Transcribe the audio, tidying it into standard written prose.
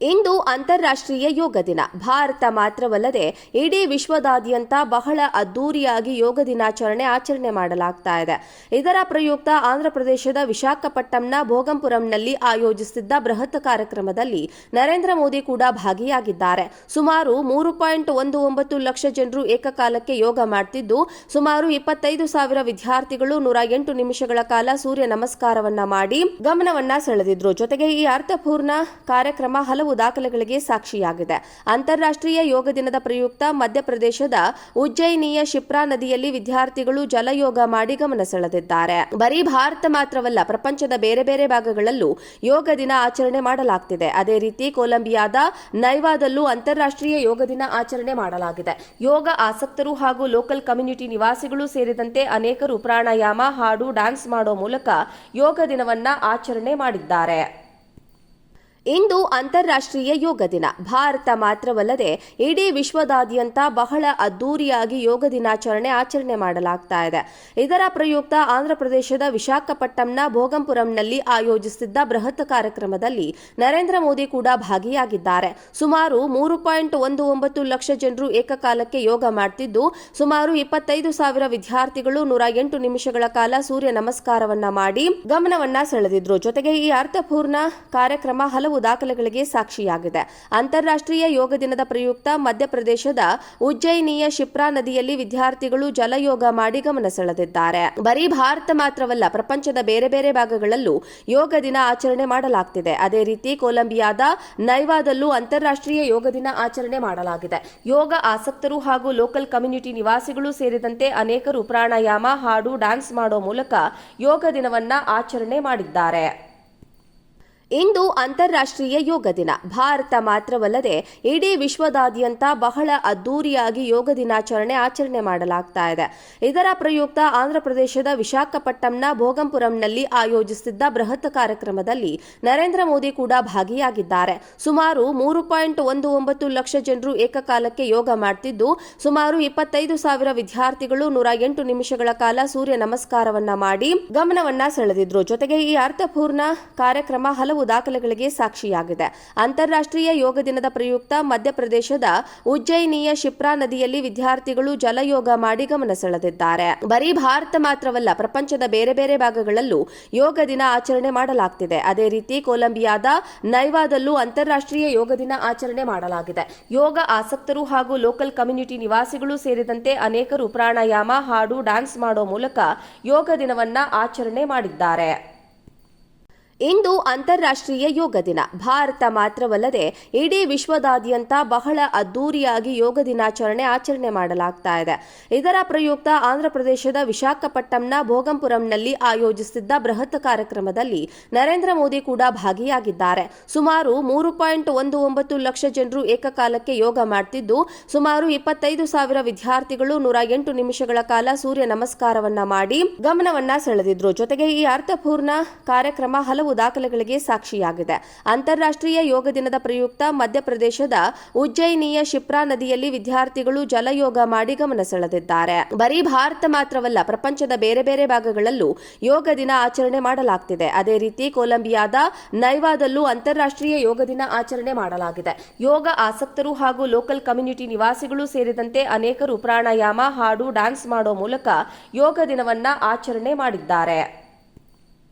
ಇಂದು ಅಂತಾರಾಷ್ಟ್ರೀಯ ಯೋಗ ದಿನ. ಭಾರತ ಮಾತ್ರವಲ್ಲದೆ ಇಡೀ ವಿಶ್ವದಾದ್ಯಂತ ಬಹಳ ಅದ್ದೂರಿಯಾಗಿ ಯೋಗ ದಿನಾಚರಣೆ ಆಚರಣೆ ಮಾಡಲಾಗ್ತಾ ಇದೆ. ಇದರ ಪ್ರಯುಕ್ತ ಆಂಧ್ರಪ್ರದೇಶದ ವಿಶಾಖಪಟ್ಟಣಂನ ಭೋಗಂಪುರಂನಲ್ಲಿ ಆಯೋಜಿಸಿದ್ದ ಬೃಹತ್ ಕಾರ್ಯಕ್ರಮದಲ್ಲಿ ನರೇಂದ್ರ ಮೋದಿ ಕೂಡ ಭಾಗಿಯಾಗಿದ್ದಾರೆ. ಸುಮಾರು 3.19 ಲಕ್ಷ ಜನರು ಏಕಕಾಲಕ್ಕೆ ಯೋಗ ಮಾಡುತ್ತಿದ್ದು, ಸುಮಾರು 25,000 ವಿದ್ಯಾರ್ಥಿಗಳು 108 ನಿಮಿಷಗಳ ಕಾಲ ಸೂರ್ಯ ನಮಸ್ಕಾರವನ್ನ ಮಾಡಿ ಗಮನವನ್ನ ಸೆಳೆದಿದ್ರು. ಜೊತೆಗೆ ಈ ಅರ್ಥಪೂರ್ಣ ಕಾರ್ಯಕ್ರಮ ಹಲವು ದಾಖಲೆಗಳಿಗೆ ಸಾಕ್ಷಿಯಾಗಿದೆ. ಅಂತಾರಾಷ್ಟ್ರೀಯ ಯೋಗ ದಿನದ ಪ್ರಯುಕ್ತ ಮಧ್ಯಪ್ರದೇಶದ ಉಜ್ಜಯಿನಿಯ ಶಿಪ್ರಾ ನದಿಯಲ್ಲಿ ವಿದ್ಯಾರ್ಥಿಗಳು ಜಲಯೋಗ ಮಾಡಿ ಗಮನ ಸೆಳೆದಿದ್ದಾರೆ. ಬರೀ ಭಾರತ ಮಾತ್ರವಲ್ಲ, ಪ್ರಪಂಚದ ಬೇರೆ ಬೇರೆ ಭಾಗಗಳಲ್ಲೂ ಯೋಗ ದಿನ ಆಚರಣೆ ಮಾಡಲಾಗ್ತಿದೆ. ಅದೇ ರೀತಿ ಕೊಲಂಬಿಯಾದ ನೈವಾದಲ್ಲೂ ಅಂತಾರಾಷ್ಟ್ರೀಯ ಯೋಗ ದಿನ ಆಚರಣೆ ಮಾಡಲಾಗಿದೆ. ಯೋಗ ಆಸಕ್ತರು ಹಾಗೂ ಲೋಕಲ್ ಕಮ್ಯುನಿಟಿ ನಿವಾಸಿಗಳು ಸೇರಿದಂತೆ ಅನೇಕರು ಪ್ರಾಣಾಯಾಮ, ಹಾಡು, ಡ್ಯಾನ್ಸ್ ಮಾಡೋ ಮೂಲಕ ಯೋಗ ದಿನವನ್ನ ಆಚರಣೆ ಮಾಡಿದ್ದಾರೆ. ಇಂದು ಅಂತಾರಾಷ್ಟ್ರೀಯ ಯೋಗ ದಿನ. ಭಾರತ ಮಾತ್ರವಲ್ಲದೆ ಇಡೀ ವಿಶ್ವದಾದ್ಯಂತ ಬಹಳ ಅದ್ದೂರಿಯಾಗಿ ಯೋಗ ದಿನಾಚರಣೆ ಆಚರಣೆ ಮಾಡಲಾಗ್ತಾ ಇದೆ. ಇದರ ಪ್ರಯುಕ್ತ ಆಂಧ್ರಪ್ರದೇಶದ ವಿಶಾಖಪಟ್ಟಣಂನ ಭೋಗಂಪುರಂನಲ್ಲಿ ಆಯೋಜಿಸಿದ್ದ ಬೃಹತ್ ಕಾರ್ಯಕ್ರಮದಲ್ಲಿ ನರೇಂದ್ರ ಮೋದಿ ಕೂಡ ಭಾಗಿಯಾಗಿದ್ದಾರೆ. ಸುಮಾರು 3.19 ಲಕ್ಷ ಜನರು ಏಕಕಾಲಕ್ಕೆ ಯೋಗ ಮಾಡುತ್ತಿದ್ದು, ಸುಮಾರು 25,000 ವಿದ್ಯಾರ್ಥಿಗಳು 108 ನಿಮಿಷಗಳ ಕಾಲ ಸೂರ್ಯ ನಮಸ್ಕಾರವನ್ನ ಮಾಡಿ ಗಮನವನ್ನ ಸೆಳೆದಿದ್ರು. ಜೊತೆಗೆ ಈ ಅರ್ಥಪೂರ್ಣ ಕಾರ್ಯಕ್ರಮ ಹಲವು ದಾಖಲೆಗಳಿಗೆ ಸಾಕ್ಷಿಯಾಗಿದೆ. ಅಂತಾರಾಷ್ಟ್ರೀಯ ಯೋಗ ದಿನದ ಪ್ರಯುಕ್ತ ಮಧ್ಯಪ್ರದೇಶದ ಉಜ್ಜಯಿನಿಯ ಶಿಪ್ರಾ ನದಿಯಲ್ಲಿ ವಿದ್ಯಾರ್ಥಿಗಳು ಜಲಯೋಗ ಮಾಡಿ ಗಮನ ಸೆಳೆದಿದ್ದಾರೆ. ಬರೀ ಭಾರತ ಮಾತ್ರವಲ್ಲ, ಪ್ರಪಂಚದ ಬೇರೆ ಬೇರೆ ಭಾಗಗಳಲ್ಲೂ ಯೋಗ ದಿನ ಆಚರಣೆ ಮಾಡಲಾಗ್ತಿದೆ. ಅದೇ ರೀತಿ ಕೊಲಂಬಿಯಾದ ನೈವಾದಲ್ಲೂ ಅಂತಾರಾಷ್ಟ್ರೀಯ ಯೋಗ ದಿನ ಆಚರಣೆ ಮಾಡಲಾಗಿದೆ. ಯೋಗ ಆಸಕ್ತರು ಹಾಗೂ ಲೋಕಲ್ ಕಮ್ಯುನಿಟಿ ನಿವಾಸಿಗಳು ಸೇರಿದಂತೆ ಅನೇಕರು ಪ್ರಾಣಾಯಾಮ, ಹಾಡು, ಡ್ಯಾನ್ಸ್ ಮಾಡೋ ಮೂಲಕ ಯೋಗ ದಿನವನ್ನ ಆಚರಣೆ ಮಾಡಿದ್ದಾರೆ. ಇಂದು ಅಂತಾರಾಷ್ಟ್ರೀಯ ಯೋಗ ದಿನ. ಭಾರತ ಮಾತ್ರವಲ್ಲದೆ ಇಡೀ ವಿಶ್ವದಾದ್ಯಂತ ಬಹಳ ಅದ್ದೂರಿಯಾಗಿ ಯೋಗ ದಿನಾಚರಣೆ ಆಚರಣೆ ಮಾಡಲಾಗ್ತಾ ಇದೆ. ಇದರ ಪ್ರಯುಕ್ತ ಆಂಧ್ರಪ್ರದೇಶದ ವಿಶಾಖಪಟ್ಟಣಂನ ಭೋಗಂಪುರಂನಲ್ಲಿ ಆಯೋಜಿಸಿದ್ದ ಬೃಹತ್ ಕಾರ್ಯಕ್ರಮದಲ್ಲಿ ನರೇಂದ್ರ ಮೋದಿ ಕೂಡ ಭಾಗಿಯಾಗಿದ್ದಾರೆ. ಸುಮಾರು 3.19 ಲಕ್ಷ ಜನರು ಏಕಕಾಲಕ್ಕೆ ಯೋಗ ಮಾಡುತ್ತಿದ್ದು, ಸುಮಾರು 25,000 ವಿದ್ಯಾರ್ಥಿಗಳು 108 ನಿಮಿಷಗಳ ಕಾಲ ಸೂರ್ಯ ನಮಸ್ಕಾರವನ್ನ ಮಾಡಿ ಗಮನವನ್ನ ಸೆಳೆದಿದ್ರು. ಜೊತೆಗೆ ಈ ಅರ್ಥಪೂರ್ಣ ಕಾರ್ಯಕ್ರಮ ಹಲವು ದಾಖಲೆಗಳಿಗೆ ಸಾಕ್ಷಿಯಾಗಿದೆ. ಅಂತಾರಾಷ್ಟ್ರೀಯ ಯೋಗ ದಿನದ ಪ್ರಯುಕ್ತ ಮಧ್ಯಪ್ರದೇಶದ ಉಜ್ಜಯಿನಿಯ ಶಿಪ್ರಾ ನದಿಯಲ್ಲಿ ವಿದ್ಯಾರ್ಥಿಗಳು ಜಲಯೋಗ ಮಾಡಿ ಗಮನ ಸೆಳೆದಿದ್ದಾರೆ. ಬರೀ ಭಾರತ ಮಾತ್ರವಲ್ಲ, ಪ್ರಪಂಚದ ಬೇರೆ ಬೇರೆ ಭಾಗಗಳಲ್ಲೂ ಯೋಗ ದಿನ ಆಚರಣೆ ಮಾಡಲಾಗ್ತಿದೆ. ಅದೇ ರೀತಿ ಕೊಲಂಬಿಯಾದ ನೈವಾದಲ್ಲೂ ಅಂತಾರಾಷ್ಟ್ರೀಯ ಯೋಗ ದಿನ ಆಚರಣೆ ಮಾಡಲಾಗಿದೆ. ಯೋಗ ಆಸಕ್ತರು ಹಾಗೂ ಲೋಕಲ್ ಕಮ್ಯುನಿಟಿ ನಿವಾಸಿಗಳು ಸೇರಿದಂತೆ ಅನೇಕರು ಪ್ರಾಣಾಯಾಮ, ಹಾಡು, ಡ್ಯಾನ್ಸ್ ಮಾಡೋ ಮೂಲಕ ಯೋಗ ದಿನವನ್ನ ಆಚರಣೆ ಮಾಡಿದ್ದಾರೆ. ಇಂದು ಅಂತಾರಾಷ್ಟ್ರೀಯ ಯೋಗ ದಿನ. ಭಾರತ ಮಾತ್ರವಲ್ಲದೆ ಇಡೀ ವಿಶ್ವದಾದ್ಯಂತ ಬಹಳ ಅದ್ದೂರಿಯಾಗಿ ಯೋಗ ದಿನಾಚರಣೆ ಆಚರಣೆ ಮಾಡಲಾಗ್ತಾ ಇದೆ. ಇದರ ಪ್ರಯುಕ್ತ ಆಂಧ್ರಪ್ರದೇಶದ ವಿಶಾಖಪಟ್ಟಣಂನ ಭೋಗಂಪುರಂನಲ್ಲಿ ಆಯೋಜಿಸಿದ್ದ ಬೃಹತ್ ಕಾರ್ಯಕ್ರಮದಲ್ಲಿ ನರೇಂದ್ರ ಮೋದಿ ಕೂಡ ಭಾಗಿಯಾಗಿದ್ದಾರೆ. ಸುಮಾರು 3.19 ಲಕ್ಷ ಜನರು ಏಕಕಾಲಕ್ಕೆ ಯೋಗ ಮಾಡುತ್ತಿದ್ದು, ಸುಮಾರು 25,000 ವಿದ್ಯಾರ್ಥಿಗಳು 108 ನಿಮಿಷಗಳ ಕಾಲ ಸೂರ್ಯ ನಮಸ್ಕಾರವನ್ನ ಮಾಡಿ ಗಮನವನ್ನ ಸೆಳೆದಿದ್ರು. ಜೊತೆಗೆ ಈ ಅರ್ಥಪೂರ್ಣ ಕಾರ್ಯಕ್ರಮ ಹಲವು ದಾಖಲೆಗಳಿಗೆ ಸಾಕ್ಷಿಯಾಗಿದೆ. ಅಂತಾರಾಷ್ಟ್ರೀಯ ಯೋಗ ದಿನದ ಪ್ರಯುಕ್ತ ಮಧ್ಯಪ್ರದೇಶದ ಉಜ್ಜಯಿನಿಯ ಶಿಪ್ರಾ ನದಿಯಲ್ಲಿ ವಿದ್ಯಾರ್ಥಿಗಳು ಜಲಯೋಗ ಮಾಡಿ ಗಮನ ಸೆಳೆದಿದ್ದಾರೆ. ಬರೀ ಭಾರತ ಮಾತ್ರವಲ್ಲ, ಪ್ರಪಂಚದ ಬೇರೆ ಬೇರೆ ಭಾಗಗಳಲ್ಲೂ ಯೋಗ ದಿನ ಆಚರಣೆ ಮಾಡಲಾಗ್ತಿದೆ. ಅದೇ ರೀತಿ ಕೊಲಂಬಿಯಾದ ನೈವಾದಲ್ಲೂ ಅಂತಾರಾಷ್ಟ್ರೀಯ ಯೋಗ ದಿನ ಆಚರಣೆ ಮಾಡಲಾಗಿದೆ. ಯೋಗ ಆಸಕ್ತರು ಹಾಗೂ ಲೋಕಲ್ ಕಮ್ಯುನಿಟಿ ನಿವಾಸಿಗಳು ಸೇರಿದಂತೆ ಅನೇಕರು ಪ್ರಾಣಾಯಾಮ, ಹಾಡು, ಡ್ಯಾನ್ಸ್ ಮಾಡೋ ಮೂಲಕ ಯೋಗ ದಿನವನ್ನ ಆಚರಣೆ ಮಾಡಿದ್ದಾರೆ.